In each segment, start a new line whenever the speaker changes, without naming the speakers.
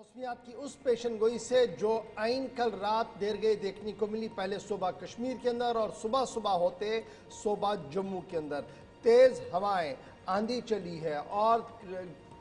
मौसमियात की उस पेशन गोई से जो आइन कल रात देर गई देखने को मिली। पहले सुबह कश्मीर के अंदर और सुबह सुबह होते सुबह जम्मू के अंदर तेज़ हवाएं आंधी चली है और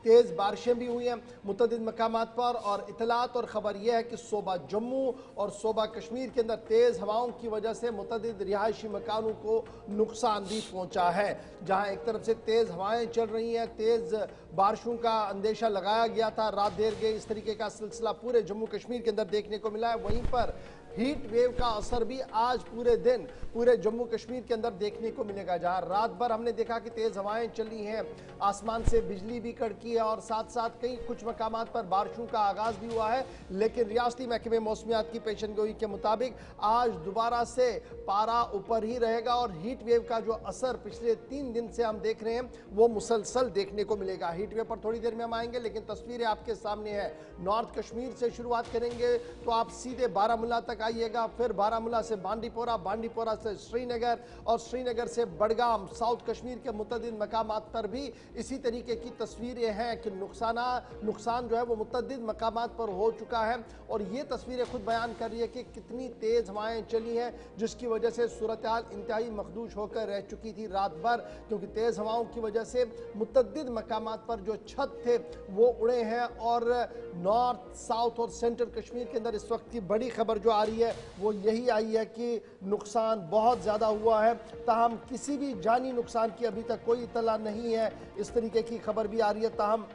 तेज़ बारिशें भी हुई हैं मुतअद्दिद मकामात पर। और इतलात और ख़बर यह है कि सुबह जम्मू और सुबह कश्मीर के अंदर तेज़ हवाओं की वजह से मुतअद्दिद रिहायशी मकानों को नुकसान भी पहुँचा है। जहाँ एक तरफ से तेज़ हवाएं चल रही हैं, तेज़ बारिशों का अंदेशा लगाया गया था, रात देर गई इस तरीके का सिलसिला पूरे जम्मू कश्मीर के अंदर देखने को मिला है। वहीं पर हीट वेव का असर भी आज पूरे दिन पूरे जम्मू कश्मीर के अंदर देखने को मिलेगा। जहां रात भर हमने देखा कि तेज हवाएं चली हैं, आसमान से बिजली भी कड़की है और साथ साथ कई कुछ मकामात पर बारिशों का आगाज भी हुआ है। लेकिन रियासती महकमे मौसमियात की पेशनगोई के मुताबिक आज दोबारा से पारा ऊपर ही रहेगा और हीट वेव का जो असर पिछले 3 दिन से हम देख रहे हैं वो मुसलसल देखने को मिलेगा। हीट वेव पर थोड़ी देर में हम आएंगे, लेकिन तस्वीरें आपके सामने है। नॉर्थ कश्मीर से शुरुआत करेंगे तो आप सीधे बारामूला तक आइएगा, फिर बारामूला से बांडीपोरा, बांडीपोरा से श्रीनगर और श्रीनगर से बडगाम। साउथ कश्मीर के मुतअद्दिद मकामात पर भी इसी तरीके की तस्वीरें हैं कि नुकसान जो है वो मुतअद्दिद मकामात पर हो चुका है। और ये तस्वीरें खुद बयान कर रही है कि कितनी तेज हवाएं चली हैं, जिसकी वजह से सूरत हाल इंतहाई मखदूश होकर रह चुकी थी रात भर, क्योंकि तेज हवाओं की वजह से मुतअद्दिद मकामात पर जो छत थे वो उड़े हैं। और नॉर्थ, साउथ और सेंट्रल कश्मीर के अंदर इस वक्त की बड़ी खबर जो आ रही है वो यही आई है कि नुकसान बहुत ज़्यादा हुआ है। ताहम किसी भी जानी नुकसान की अभी तक कोई इतला नहीं है, इस तरीके की खबर भी आ रही है। ताहम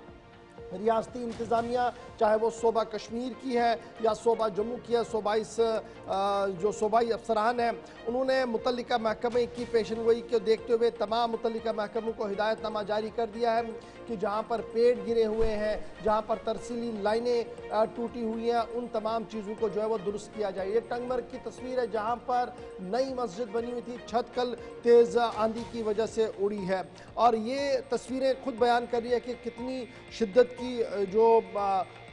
रियासती इंतज़ामिया, चाहे वो सूबा कश्मीर की है या सूबा जम्मू की है, जो सूबाई अफसरान हैं उन्होंने मुतल्लिका महकमे की पेशनगोई को देखते हुए तमाम मुतल्लिका महकमों को हिदायतनामा जारी कर दिया है कि जहाँ पर पेड़ गिरे हुए हैं, जहाँ पर तरसीली लाइनें टूटी हुई हैं, उन तमाम चीज़ों को जो है वो दुरुस्त किया जाए। ये टंगमर्ग की तस्वीर है जहाँ पर नई मस्जिद बनी हुई थी, छत कल तेज़ आंधी की वजह से उड़ी है। और ये तस्वीरें खुद बयान कर रही है कि कितनी शिद्दत की जो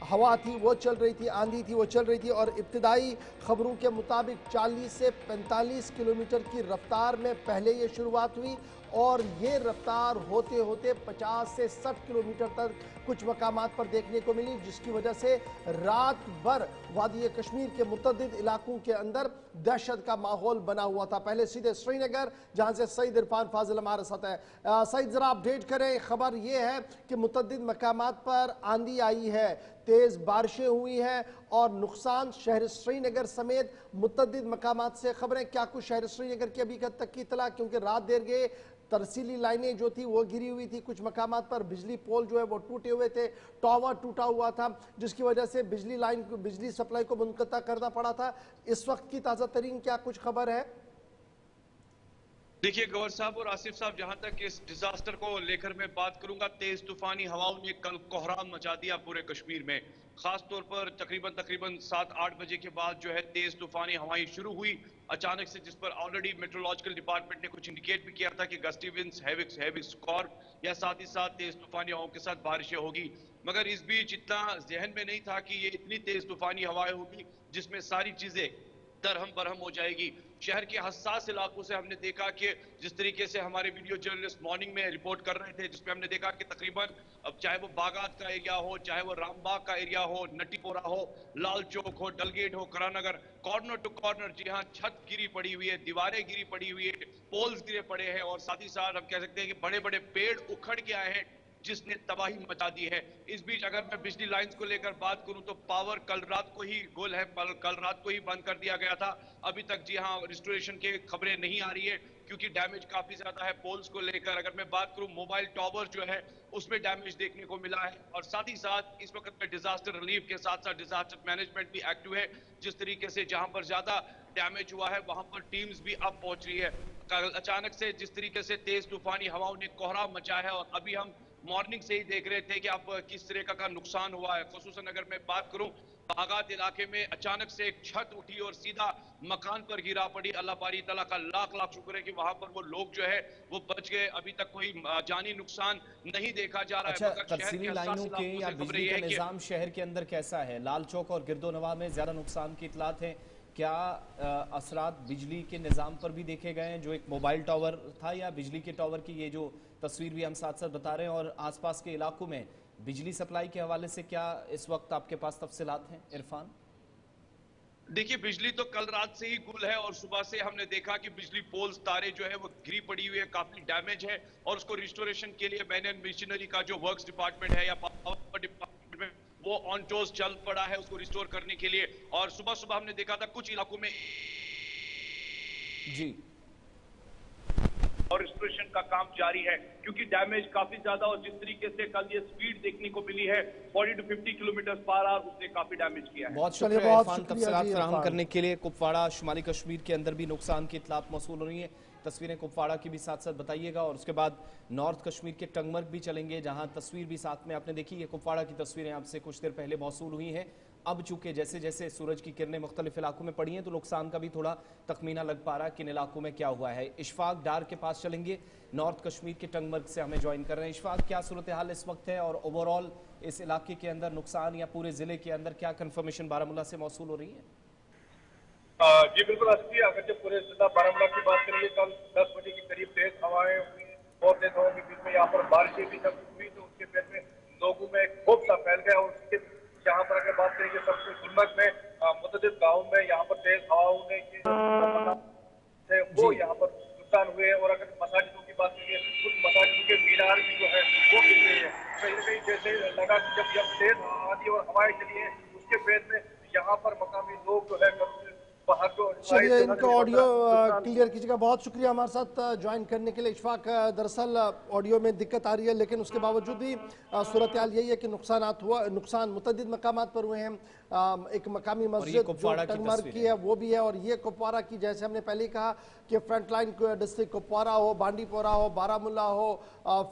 हवा थी वो चल रही थी, आंधी थी वो चल रही थी। और इब्तिदाई खबरों के मुताबिक 40 से 45 किलोमीटर की रफ्तार में पहले ये शुरुआत हुई और ये रफ्तार होते होते 50 से 60 किलोमीटर तक कुछ मकामात पर देखने को मिली, जिसकी वजह से रात भर वादी कश्मीर के मुतअद्दिद इलाकों के अंदर दहशत का माहौल बना हुआ था। पहले सीधे श्रीनगर, जहां से सईद इरफान फाजिल हमारे साथ है। सईद, जरा अपडेट करें। खबर यह है कि मुतअद्दिद मकामात पर आंधी आई है, तेज बारिशें हुई हैं और नुकसान शहर श्रीनगर समेत मुतअद्दिद मकामात से खबरें क्या कुछ शहर श्रीनगर की अभी तक की इतला, क्योंकि रात देर गए तरसीली लाइनें जो थी वो गिरी हुई थी, कुछ मकामात पर बिजली पोल जो है वो टूटे हुए थे, टावर टूटा हुआ था, जिसकी वजह से बिजली सप्लाई को मुनक़ता करना पड़ा था। इस वक्त की ताज़ा तरीन क्या कुछ खबर है?
देखिए गौर साहब और आसिफ साहब, जहां तक इस डिजास्टर को लेकर मैं बात करूंगा, तेज तूफानी हवाओं ने कल कोहराम मचा दिया पूरे कश्मीर में। खास तौर पर तकरीबन 7-8 बजे के बाद जो है तेज तूफानी हवाएं शुरू हुई अचानक से, जिस पर ऑलरेडी मेट्रोलॉजिकल डिपार्टमेंट ने कुछ इंडिकेट भी किया था कि गस्टी विंड्स, हैवी स्कॉर्प या साथ ही साथ तेज तूफानी हवाओं के साथ बारिशें होगी। मगर इस बीच इतना जहन में नहीं था कि ये इतनी तेज तूफानी हवाएं होगी जिसमें सारी चीजें दरहम बरहम हो जाएगी। शहर के हसास इलाकों से हमने देखा कि जिस तरीके से हमारे वीडियो जर्नलिस्ट मॉर्निंग में रिपोर्ट कर रहे थे, जिसमें हमने देखा कि तकरीबन अब चाहे वो बागात का एरिया हो, चाहे वो रामबाग का एरिया हो, नटीपोरा हो, लाल चौक हो, डलगेट हो, करानगर, कॉर्नर टू कॉर्नर जी हाँ छत गिरी पड़ी हुई है, दीवारें गिरी पड़ी हुई है, पोल्स गिरे पड़े हैं और साथ ही साथ हम कह सकते हैं कि बड़े बड़े पेड़ उखड़ के आए हैं जिसने तबाही मचा दी है। इस बीच अगर मैं बिजली लाइंस को लेकर बात करूं तो पावर कल रात को ही गुल है, कल रात को ही बंद कर दिया गया था। अभी तक जी हाँ रिस्टोरेशन की खबरें नहीं आ रही है क्योंकि डैमेज काफी ज्यादा है पोल्स को लेकर। अगर मैं बात करूं मोबाइल टावर जो है उसमें डैमेज देखने को मिला है और साथ ही साथ इस वक्त में डिजास्टर रिलीफ के साथ साथ डिजास्टर मैनेजमेंट भी एक्टिव है। जिस तरीके से जहां पर ज्यादा डैमेज हुआ है वहां पर टीम्स भी अब पहुंच रही है। कल अचानक से जिस तरीके से तेज तूफानी हवाओं ने कोहराम मचा है और अभी हम मॉर्निंग से ही देख रहे थे कि अब किस तरह का नुकसान हुआ है। खुसूसन अगर मैं बात करूं बागात इलाके में अचानक से एक छत उठी और सीधा मकान पर गिरा पड़ी। अल्लाह पारी तआला का लाख लाख शुक्र है कि वहां पर वो लोग जो है वो बच गए। अभी तक कोई जानी नुकसान नहीं देखा जा रहा है।
अच्छा,
मगर शहर के
तरसीली
हसास
लाइनों के
इलाकों
या
से खबर
बिजली
यह
का
है कि
निज़ाम शहर के अंदर कैसा है? लाल चौक और गिरदोनवा में ज़्यादा नुकसान की इतलात हैं। क्या असरात बिजली के निज़ाम पर भी देखे गए हैं, जो एक मोबाइल टावर था या बिजली के टावर की ये जो तस्वीर भी हम साथ साथ बता रहे हैं, और आसपास के इलाकों में बिजली सप्लाई के हवाले से क्या इस वक्त आपके पास तफसीलात हैं इरफान?
देखिए, बिजली तो कल रात से ही गुल है और सुबह से हमने देखा कि बिजली पोल्स तारे जो है वो गिरी पड़ी हुई है, काफी डैमेज है और उसको रिस्टोरेशन के लिए मैन एंड मशीनरी का जो वर्क्स डिपार्टमेंट है या पावर डिपार्टमेंट में वो ऑन टोस चल पड़ा है उसको रिस्टोर करने के लिए। और सुबह सुबह हमने देखा था कुछ इलाकों में
जी
और रिस्टोरेशन का काम जारी है क्योंकि डैमेज काफी ज्यादा और जिस तरीके से कल ये स्पीड देखने को मिली है 40 to 50 किलोमीटर पर आवर, उसने काफी डैमेज किया है।
बहुत
चलिए,
शुक्रिया
बहुत
इरफान
शुक्रिया
तफसीलात
जी,
फराहम
इरफान।
करने के लिए। कुपवाड़ा शुमाली कश्मीर के अंदर भी नुकसान की इतलात मौसूल हो रही है। तस्वीरें कुपवाड़ा की भी साथ साथ बताइएगा और उसके बाद नॉर्थ कश्मीर के टंगमर्ग भी चलेंगे जहां तस्वीर भी साथ में आपने देखी है। कुपवाड़ा की तस्वीरें आपसे कुछ देर पहले मौसूल हुई हैं। अब चूंकि जैसे जैसे सूरज की किरणें मुख्तलिफ इलाकों में पड़ी हैं तो नुकसान का भी थोड़ा तखमीना लग पा रहा है किन इलाकों में क्या हुआ है। इशफाक डार के पास चलेंगे, नॉर्थ कश्मीर के टंगमर्ग से हमें ज्वाइन कर रहे हैं। इशफाक, क्या सूरत हाल इस वक्त है और ओवरऑल इस इलाके के अंदर नुकसान या पूरे जिले के अंदर क्या कंफर्मेशन बारामूला से मौसूल हो रही है?
जी बिल्कुल असली, अगर जब पूरे जिला बारामूला की बात करेंगे कल 10 बजे के करीब तेज हवाएं हुई और तेज हवाओं के बीच में यहाँ पर बारिशें भी जब हुई तो उसके बाद में लोगों में खौफ सा फैल गया और उसके यहाँ पर अगर बात करेंगे सबसे गुलमर्ग में मुतअद्दिद गाँव में यहाँ पर तेज हवाओं ने वो यहाँ पर नुकसान हुए और अगर मसाजिदों की बात करेंगे कुछ मसाजिदों के मीनार भी जो है वो गिर गए हैं। कहीं न कहीं जैसे लगा कि जब तेज आंधी और हवाएं चली है उसके बाद में यहाँ पर मकामी लोग जो है बाहर को
चलिए, इनका ऑडियो क्लियर कीजिएगा। बहुत शुक्रिया हमारे साथ ज्वाइन करने के लिए इशफाक। दरअसल ऑडियो में दिक्कत आ रही है लेकिन उसके बावजूद भी सूरत हाल यही है कि नुकसान मुतअद्दिद मकामात पर हुए हैं। एक मकामी मस्जिद जो टंगमर्ग की है वो भी है और ये कुपवाड़ा की, जैसे हमने पहले ही कहा कि फ्रंटलाइन डिस्ट्रिक्ट कुपवाड़ा हो, बांडीपोरा हो, बारामूला हो,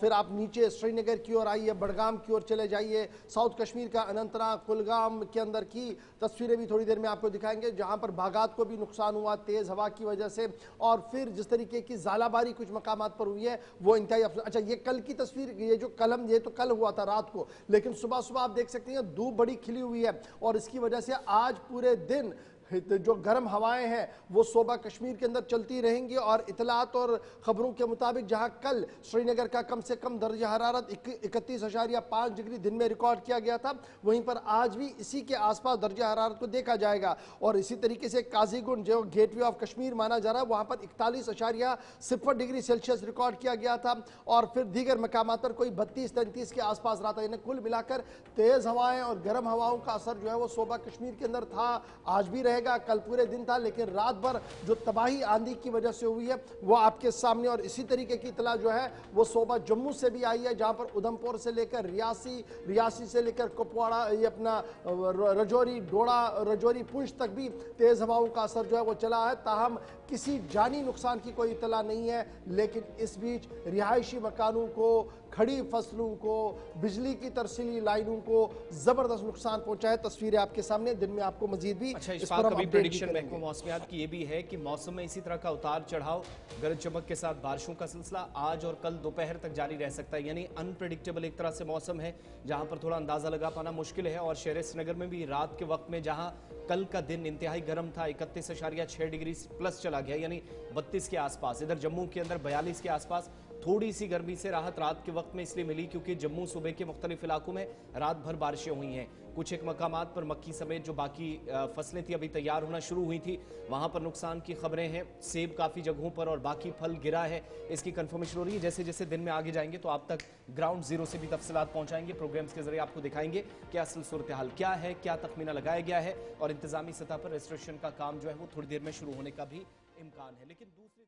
फिर आप नीचे श्रीनगर की ओर आइए, बडगाम की ओर चले जाइए, साउथ कश्मीर का अनंतनाग कुलगाम के अंदर की तस्वीरें भी थोड़ी देर में आपको दिखाएंगे जहां पर बागात को भी नुकसान हुआ तेज हवा की वजह से। और फिर जिस तरीके की जालाबारी कुछ मकामात पर हुई है वो इंतहाई अच्छा, ये कल की तस्वीर, ये जो कलम, ये तो कल हुआ था रात को, लेकिन सुबह सुबह आप देख सकते हैं धूप बड़ी खिली हुई है और इसकी वजह से आज पूरे दिन जो गर्म हवाएं हैं वो सोबा कश्मीर के अंदर चलती रहेंगी। और इतलात और खबरों के मुताबिक जहां कल श्रीनगर का कम से कम दर्जा हरारत 31.5 डिग्री दिन में रिकॉर्ड किया गया था, वहीं पर आज भी इसी के आसपास दर्जा हरारत को देखा जाएगा। और इसी तरीके से काजीगुंड जो गेटवे ऑफ कश्मीर माना जा रहा है वहां पर 41.0 डिग्री सेल्सियस रिकॉर्ड किया गया था और फिर दीगर मकामात पर कोई 32-33 के आसपास रहा था। यानी कुल मिलाकर तेज हवाएं और गर्म हवाओं का असर जो है वो सोबा कश्मीर के अंदर था, आज भी रहेगा। कल पूरे दिन था लेकिन रात भर जो तबाही आंधी की वजह से हुई है वो आपके सामने। और इसी तरीके की इतला जो है वो सोबा जम्मू से भी आई है जहां पर उधमपुर से लेकर रियासी से लेकर कुपवाड़ा, ये अपना रजौरी, डोडा, रजौरी, पुंछ तक भी तेज हवाओं का असर जो है वो चला है। ताहम किसी जानी नुकसान की कोई इतला नहीं है लेकिन इस बीच रिहायशी मकानों को, खड़ी फसलों को, बिजली की तरसीली लाइनों को जबरदस्त नुकसान पहुंचा है। तस्वीरें आपके सामने, दिन में आपको मजीद भी
अच्छा, इस पर कभी प्रेडिक्शन महकमा मौसमियात की ये भी है कि मौसम में इसी तरह का उतार चढ़ाव, गरज चमक के साथ बारिशों का सिलसिला आज और कल दोपहर तक जारी रह सकता है। यानी अनप्रेडिक्टेबल एक तरह से मौसम है जहां पर थोड़ा अंदाजा लगा पाना मुश्किल है। और शहर श्रीनगर में भी रात के वक्त में जहां कल का दिन इंतहाई गर्म था, 31.6 डिग्री प्लस चला गया यानी 32 के आसपास, इधर जम्मू के अंदर 42 के आसपास। थोड़ी सी गर्मी से राहत रात के वक्त में इसलिए मिली क्योंकि जम्मू सूबे के मुख्तलिफ इलाकों में रात भर बारिशें हुई हैं। कुछ एक मकामात पर मक्की समेत जो बाकी फसलें थी अभी तैयार होना शुरू हुई थी, वहां पर नुकसान की खबरें हैं। सेब काफ़ी जगहों पर और बाकी फल गिरा है, इसकी कंफर्मेशन हो रही है। जैसे जैसे दिन में आगे जाएंगे तो आप तक ग्राउंड जीरो से भी तफसीलात पहुंचाएंगे, प्रोग्राम्स के जरिए आपको दिखाएंगे कि असल सूरत हाल क्या है, क्या तखमीना लगाया गया है और इंतजामी सतह पर रेस्टोरेशन का काम जो है वो थोड़ी देर में शुरू होने का भी इम्कान है। लेकिन दूसरी